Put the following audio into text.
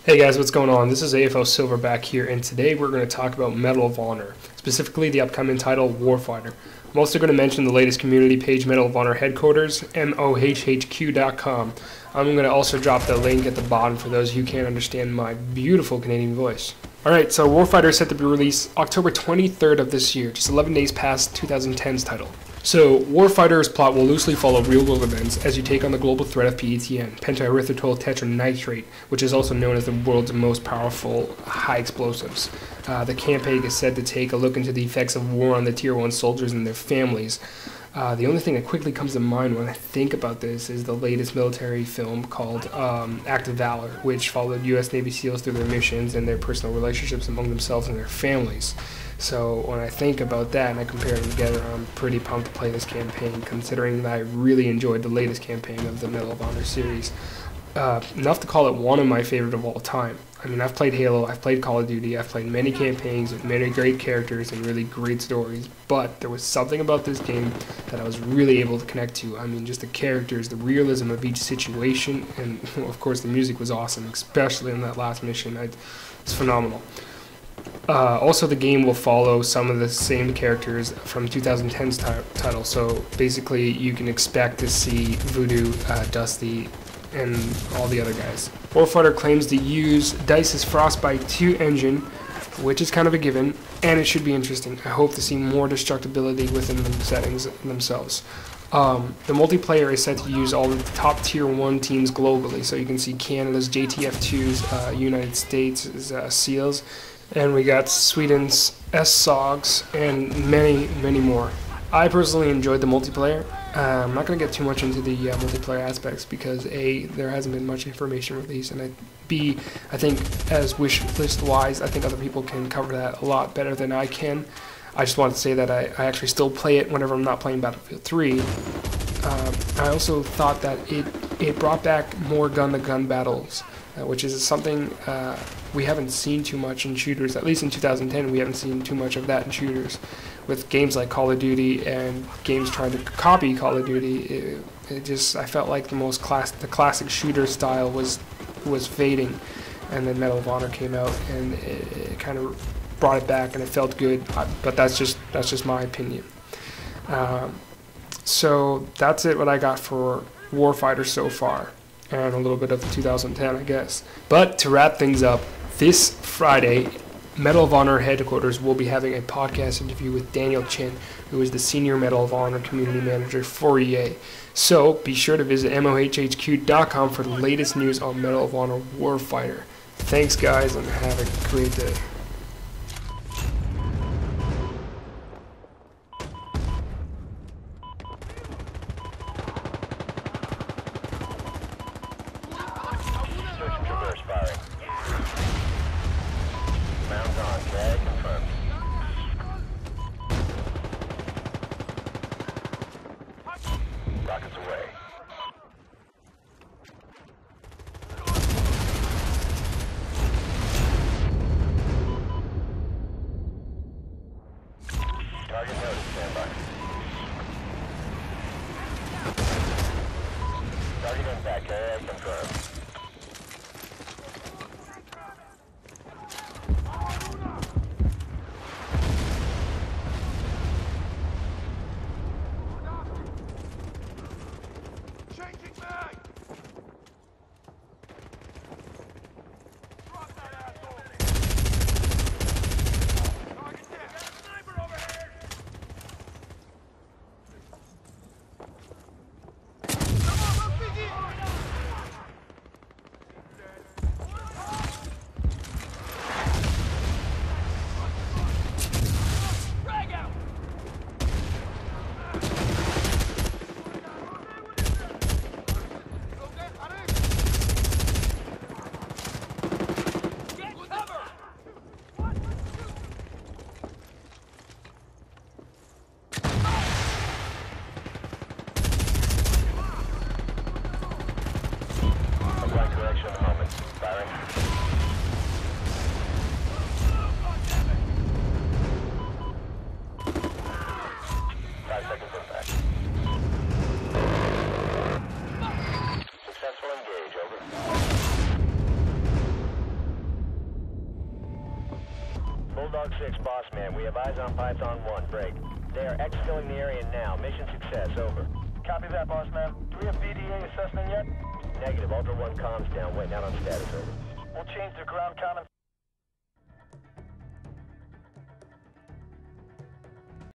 Hey guys, what's going on? This is AFO Silverback here, and today we're going to talk about Medal of Honor, specifically the upcoming title, Warfighter. I'm also going to mention the latest community page, Medal of Honor headquarters, MOHHQ.com. I'm going to also drop the link at the bottom for those who can't understand my beautiful Canadian voice. Alright, so Warfighter is set to be released October 23rd of this year, just 11 days past 2010's title. So, Warfighter's plot will loosely follow real-world events as you take on the global threat of PETN, pentaerythritol tetranitrate, which is also known as the world's most powerful high explosives. The campaign is said to take a look into the effects of war on the Tier 1 soldiers and their families. The only thing that quickly comes to mind when I think about this is the latest military film called Act of Valor, which followed U.S. Navy SEALs through their missions and their personal relationships among themselves and their families. So when I think about that and I compare them together, I'm pretty pumped to play this campaign, considering that I really enjoyed the latest campaign of the Medal of Honor series. Enough to call it one of my favorite of all time. I mean, I've played Halo, I've played Call of Duty, I've played many campaigns with many great characters and really great stories, but there was something about this game that I was really able to connect to. I mean, just the characters, the realism of each situation, and of course the music was awesome, especially in that last mission. It's phenomenal. Also, the game will follow some of the same characters from 2010's title, so basically you can expect to see Voodoo, Dusty, and all the other guys. Warfighter claims to use DICE's Frostbite 2 engine, which is kind of a given, and it should be interesting. I hope to see more destructibility within the settings themselves. The multiplayer is set to use all the top Tier 1 teams globally, so you can see Canada's JTF2s, United States' SEALs, and we got Sweden's SOGs, and many, many more. I personally enjoyed the multiplayer. I'm not going to get too much into the multiplayer aspects because A, there hasn't been much information released, and B, I think as wish list wise, I think other people can cover that a lot better than I can. I just want to say that I actually still play it whenever I'm not playing Battlefield 3. I also thought that it brought back more gun-to-gun battles, which is something we haven't seen too much in shooters. At least in 2010, we haven't seen too much of that in shooters. With games like Call of Duty and games trying to copy Call of Duty, I felt like the classic shooter style was fading, and then Medal of Honor came out and it kind of brought it back, and it felt good. But that's just my opinion. So that's what I got for Warfighter so far, and a little bit of 2010, I guess. But to wrap things up, this Friday, Medal of Honor headquarters will be having a podcast interview with Daniel Chin, who is the Senior Medal of Honor Community Manager for EA. So be sure to visit MOHHQ.com for the latest news on Medal of Honor Warfighter. Thanks guys, and have a great day. Bulldog 6, boss man. We have eyes on Python 1. Break. They are exfilling the area now. Mission success. Over. Copy that, boss man. Do we have BDA assessment yet? Negative. Ultra 1 comms down. Waiting out on status. Over. We'll change the ground comm and